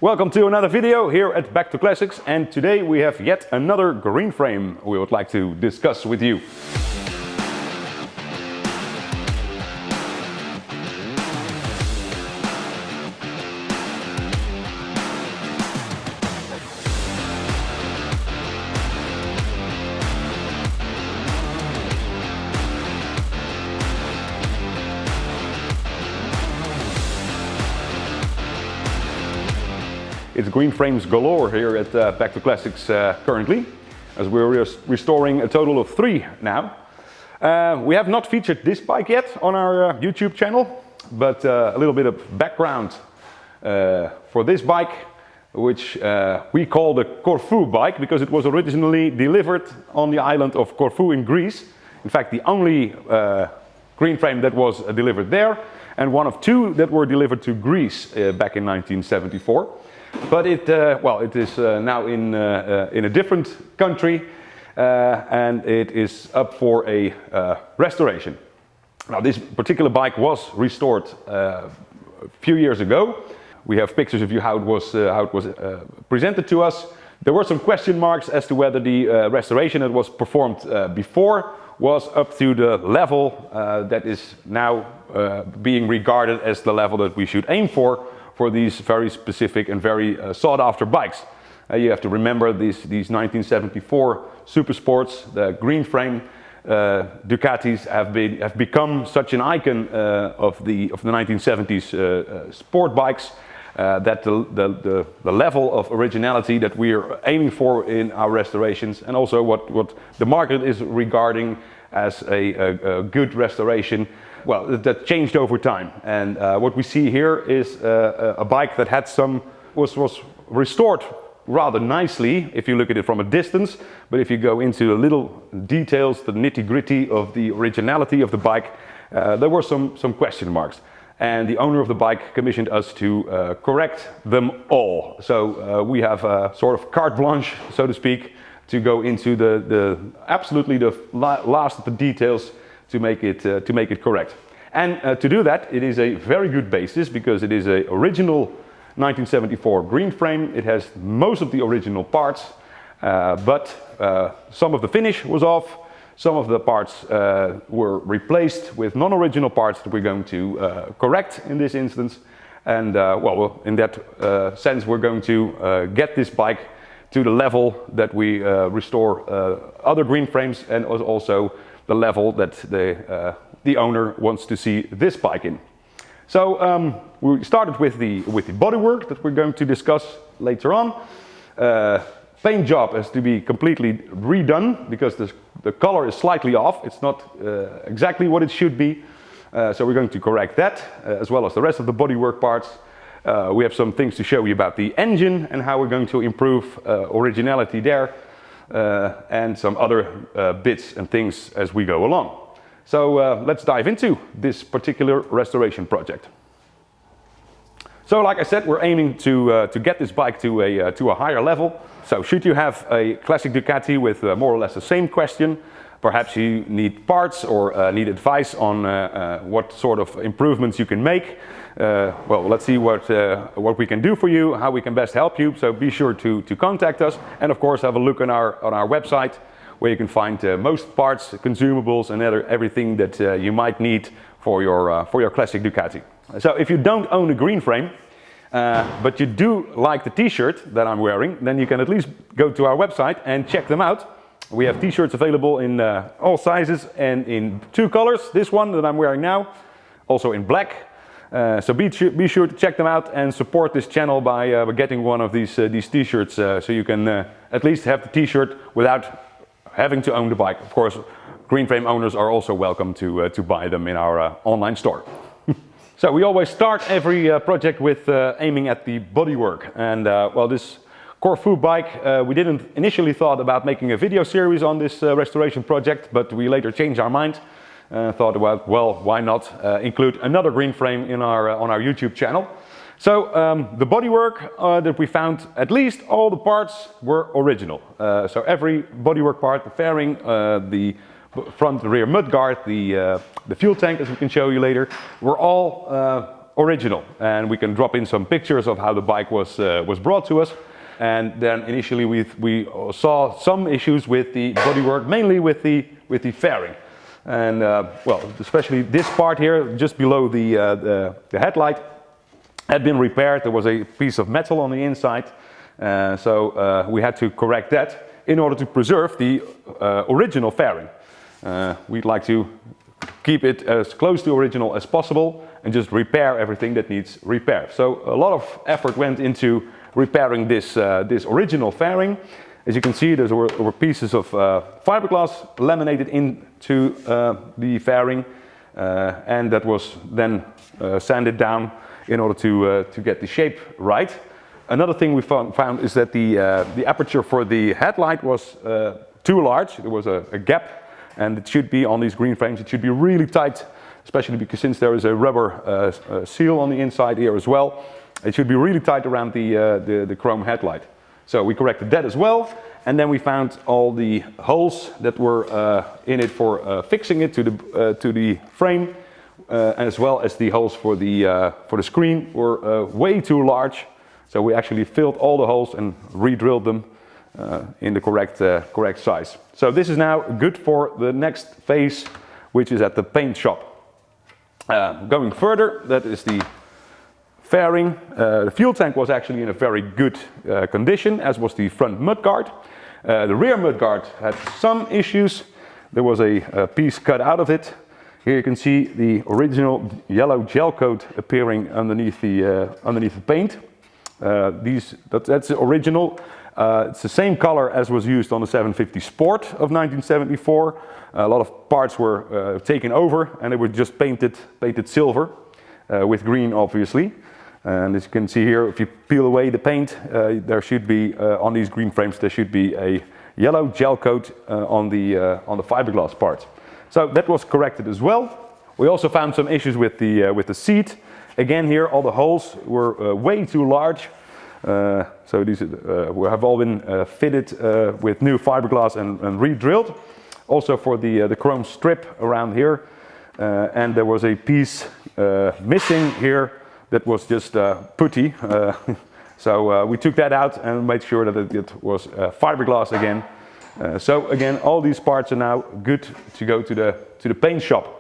Welcome to another video here at Back to Classics, and today we have yet another green frame we would like to discuss with you. It's Greenframes galore here at Back to Classics currently, as we're restoring a total of 3 now. We have not featured this bike yet on our YouTube channel, but a little bit of background for this bike, which we call the Corfu bike because it was originally delivered on the island of Corfu in Greece. In fact, the only green frame that was delivered there, and one of 2 that were delivered to Greece back in 1974. But it is now in a different country, and it is up for a restoration. Now, this particular bike was restored a few years ago. We have pictures of how it was presented to us. There were some question marks as to whether the restoration that was performed before was up to the level that is now being regarded as the level that we should aim for these very specific and very sought-after bikes. You have to remember these 1974 Super Sports, the Greenframe Ducatis have become such an icon of the 1970s sport bikes that the level of originality that we are aiming for in our restorations, and also what the market is regarding as a good restoration, well, that changed over time. And what we see here is a bike that was restored rather nicely if you look at it from a distance, but if you go into the little details, the nitty-gritty of the originality of the bike, there were some question marks. And the owner of the bike commissioned us to correct them all. So we have a sort of carte blanche, so to speak, to go into absolutely the last of the details to make it correct. And to do that, it is a very good basis because it is an original 1974 green frame. It has most of the original parts, but some of the finish was off. Some of the parts were replaced with non-original parts that we're going to correct in this instance. And in that sense, we're going to get this bike to the level that we restore other green frames, and also the level that the owner wants to see this bike in. So we started with the bodywork that we're going to discuss later on. Paint job has to be completely redone because the color is slightly off. It's not exactly what it should be. So we're going to correct that, as well as the rest of the bodywork parts. We have some things to show you about the engine and how we're going to improve originality there, and some other bits and things as we go along. So let's dive into this particular restoration project. So like I said, we're aiming to get this bike to a higher level. So should you have a classic Ducati with more or less the same question, perhaps you need parts or need advice on what sort of improvements you can make. Well, let's see what we can do for you, how we can best help you. So be sure to contact us, and of course have a look on our website, where you can find most parts, consumables, and everything that you might need for your classic Ducati. So if you don't own a green frame, but you do like the t-shirt that I'm wearing, then you can at least go to our website and check them out. We have t-shirts available in all sizes and in 2 colors. This one that I'm wearing now, also in black. So be sure to check them out and support this channel by getting one of these t-shirts, so you can at least have the t-shirt without having to own the bike. Of course, green frame owners are also welcome to buy them in our online store. So we always start every project with aiming at the bodywork. And well, this Corfu bike, we didn't initially thought about making a video series on this restoration project, but we later changed our mind. Thought about, well, why not include another green frame in on our YouTube channel. So the bodywork that we found, at least all the parts were original. So every bodywork part, the fairing, the front rear mudguard, the fuel tank, as we can show you later, were all original, and we can drop in some pictures of how the bike was brought to us. And then initially we saw some issues with the bodywork, mainly with the fairing, and well, especially this part here just below the headlight had been repaired. There was a piece of metal on the inside, so we had to correct that in order to preserve the original fairing. We'd like to keep it as close to original as possible and just repair everything that needs repair. So a lot of effort went into repairing this original fairing. As you can see, there were pieces of fiberglass laminated into the fairing, and that was then sanded down in order to get the shape right. Another thing we found is that the aperture for the headlight was too large. There was a gap, and it should be on these Greenframes, it should be really tight, especially because since there is a rubber seal on the inside here as well, it should be really tight around the chrome headlight. So we corrected that as well, and then we found all the holes that were in it for fixing it to the frame, as well as the holes for the screen were way too large. So we actually filled all the holes and re-drilled them in the correct size. So this is now good for the next phase, which is at the paint shop. Going further, that is the fairing. The fuel tank was actually in a very good condition, as was the front mudguard. The rear mudguard had some issues. There was a piece cut out of it. Here you can see the original yellow gel coat appearing underneath the paint. That's the original. It's the same color as was used on the 750 Sport of 1974. A lot of parts were taken over and they were just painted silver with green, obviously. And as you can see here, if you peel away the paint, there should be on these Greenframes there should be a yellow gel coat on the fiberglass parts. So that was corrected as well. We also found some issues with the seat. Again, here all the holes were way too large. So these have all been fitted with new fiberglass and re-drilled. Also for the chrome strip around here, and there was a piece missing here that was just putty. So we took that out and made sure that it was fiberglass again. So again, all these parts are now good to go to the paint shop.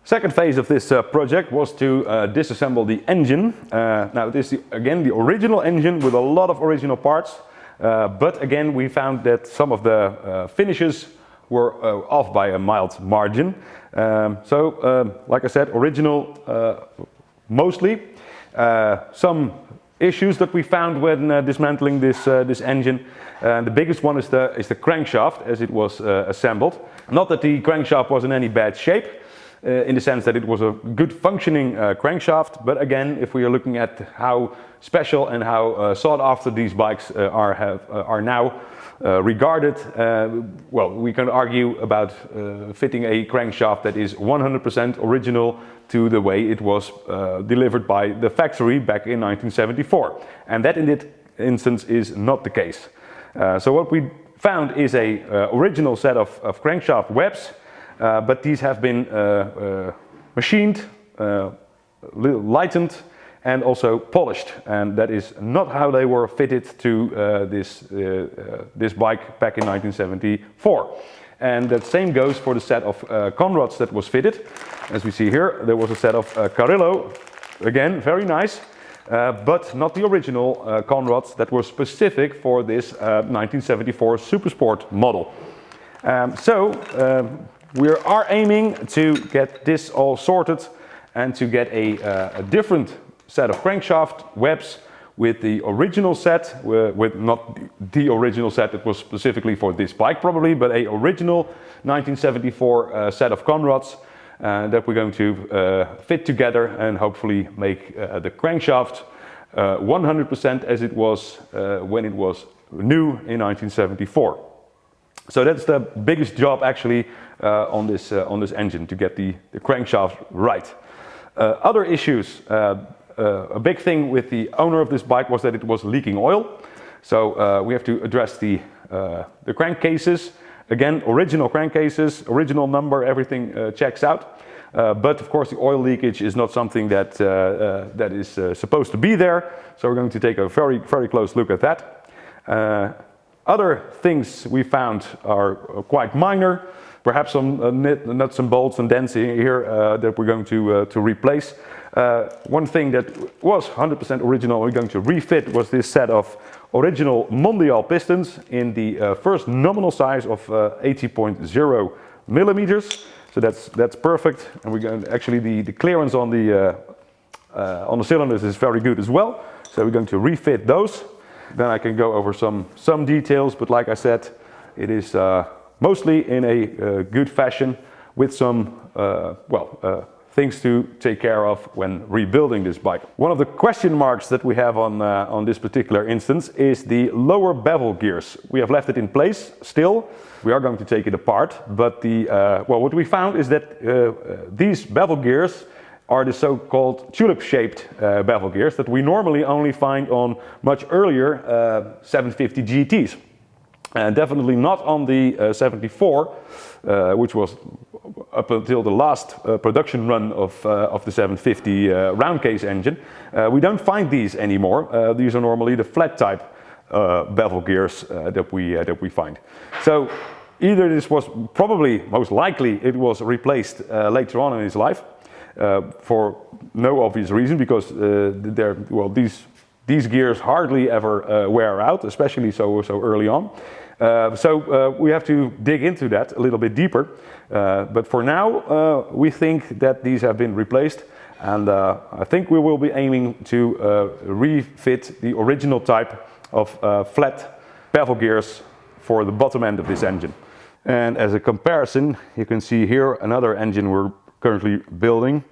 Second phase of this project was to disassemble the engine. Now this is again the original engine with a lot of original parts, but again we found that some of the finishes were off by a mild margin. Like I said, original mostly. Some issues that we found when dismantling this engine. The biggest one is the crankshaft as it was assembled. Not that the crankshaft was in any bad shape, in the sense that it was a good functioning crankshaft, but again, if we are looking at how special and how sought after these bikes are now regarded, well, we can argue about fitting a crankshaft that is 100% original to the way it was delivered by the factory back in 1974, and that in this instance is not the case. So what we found is a original set of crankshaft webs. But these have been machined, lightened and also polished, and that is not how they were fitted to this bike back in 1974. And that same goes for the set of conrods that was fitted. As we see here, there was a set of Carrillo, again very nice, but not the original conrods that were specific for this 1974 Super Sport model. We are aiming to get this all sorted and to get a different set of crankshaft webs with the original set, with not the original set that was specifically for this bike probably, but a original 1974 set of conrods that we're going to fit together and hopefully make the crankshaft 100% as it was when it was new in 1974. So that's the biggest job actually on this engine, to get the crankshaft right. Other issues, a big thing with the owner of this bike was that it was leaking oil. So we have to address the crankcases. Again, original crankcases, original number, everything checks out. But of course the oil leakage is not something that, that is supposed to be there. So we're going to take a very, very close look at that. Other things we found are quite minor. Perhaps some nuts and bolts and dents here that we're going to replace. One thing that was 100% original we're going to refit was this set of original Mondial pistons in the first nominal size of 80.0 millimeters. So that's perfect, and we're going to, actually the clearance on the cylinders is very good as well. So we're going to refit those. Then I can go over some details, but like I said, it is mostly in a good fashion with some things to take care of when rebuilding this bike. One of the question marks that we have on this particular instance is the lower bevel gears. We have left it in place still. We are going to take it apart, but what we found is that these bevel gears are the so-called tulip-shaped bevel gears that we normally only find on much earlier 750 GTs. And definitely not on the 74, which was up until the last production run of the 750 round case engine. We don't find these anymore. These are normally the flat type bevel gears that we find. So either this was probably, most likely, it was replaced later on in its life for no obvious reason, because these gears hardly ever wear out, especially so early on. So we have to dig into that a little bit deeper. But for now, we think that these have been replaced, and I think we will be aiming to refit the original type of flat bevel gears for the bottom end of this engine. And as a comparison, you can see here another engine we're currently building,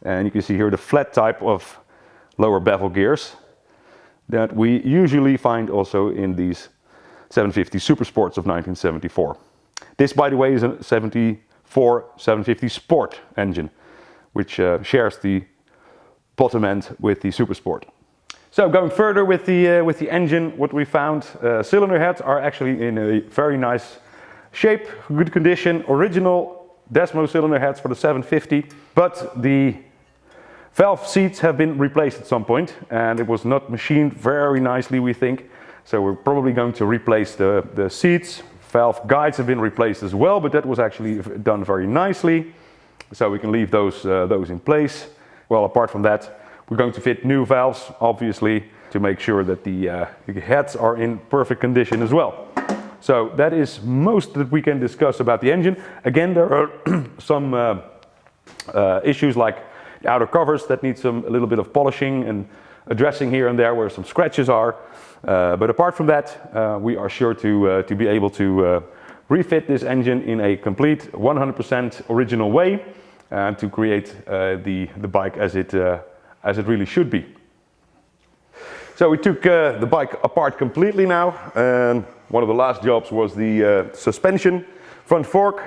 and you can see here the flat type of lower bevel gears that we usually find also in these 750 Super Sports of 1974. This, by the way, is a 74 750 Sport engine, which shares the bottom end with the Super Sport. So going further with the engine, what we found, cylinder heads are actually in a very nice shape, good condition, original Desmo cylinder heads for the 750, but the valve seats have been replaced at some point, and it was not machined very nicely, we think. So we're probably going to replace the seats. Valve guides have been replaced as well, but that was actually done very nicely. So we can leave those in place. Well, apart from that, we're going to fit new valves, obviously, to make sure that the heads are in perfect condition as well. So that is most that we can discuss about the engine. Again, there are some issues like the outer covers that need a little bit of polishing and addressing here and there where some scratches are. But apart from that, we are sure to be able to refit this engine in a complete 100% original way and to create the bike as it really should be. So we took the bike apart completely now, and one of the last jobs was the suspension. Front fork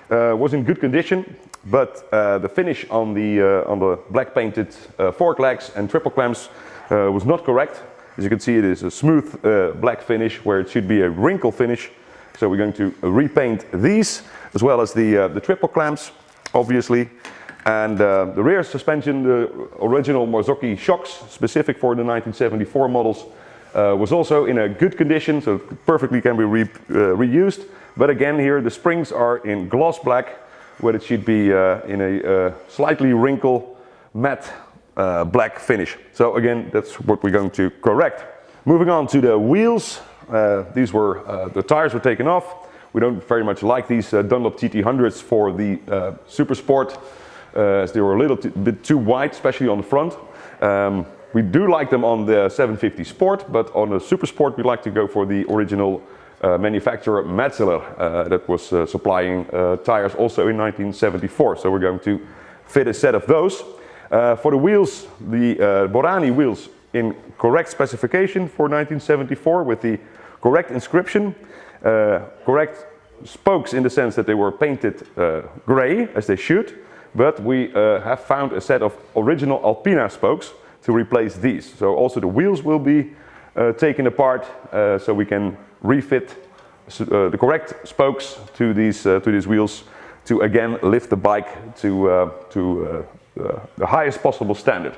was in good condition, but the finish on the black painted fork legs and triple clamps was not correct. As you can see, it is a smooth black finish where it should be a wrinkle finish. So we're going to repaint these as well as the triple clamps, obviously. And the rear suspension, the original Marzocchi shocks, specific for the 1974 models, was also in a good condition, so perfectly can be reused. But again, here the springs are in gloss black, where it should be in a slightly wrinkle matte black finish. So again, that's what we're going to correct. Moving on to the wheels, the tires were taken off. We don't very much like these Dunlop TT100s for the Super Sport, as they were a little bit too wide, especially on the front. We do like them on the 750 Sport, but on the Super Sport we like to go for the original manufacturer Metzeler that was supplying tires also in 1974. So we're going to fit a set of those. For the wheels, the Borani wheels in correct specification for 1974 with the correct inscription, correct spokes in the sense that they were painted grey as they should, but we have found a set of original Alpina spokes to replace these. So also the wheels will be taken apart so we can refit the correct spokes to these wheels to again lift the bike to the highest possible standard.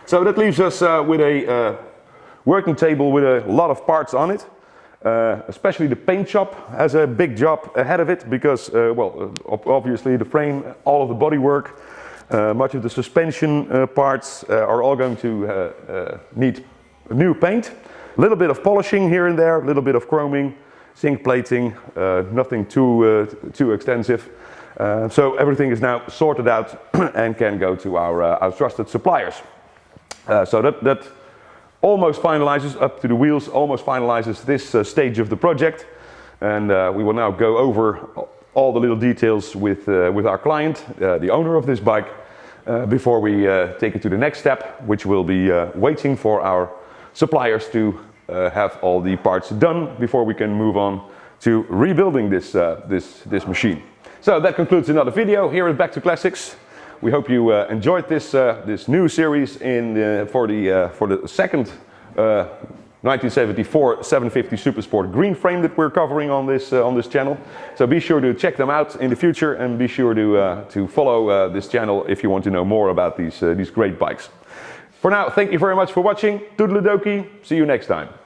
So that leaves us with a working table with a lot of parts on it. Especially the paint shop has a big job ahead of it because, obviously the frame, all of the bodywork, much of the suspension parts are all going to need new paint. A little bit of polishing here and there, a little bit of chroming, zinc plating, nothing too extensive. So everything is now sorted out and can go to our trusted suppliers. So that almost finalizes, up to the wheels, almost finalizes this stage of the project. And we will now go over all the little details with our client, the owner of this bike, before we take it to the next step, which will be waiting for our suppliers to have all the parts done before we can move on to rebuilding this machine. So that concludes another video here at Back to Classics. We hope you enjoyed this new series for the second 1974 750 Super Sport Greenframe that we're covering on this channel. So be sure to check them out in the future, and be sure to follow this channel if you want to know more about these great bikes. For now, thank you very much for watching. Toodaloo-dokie. See you next time.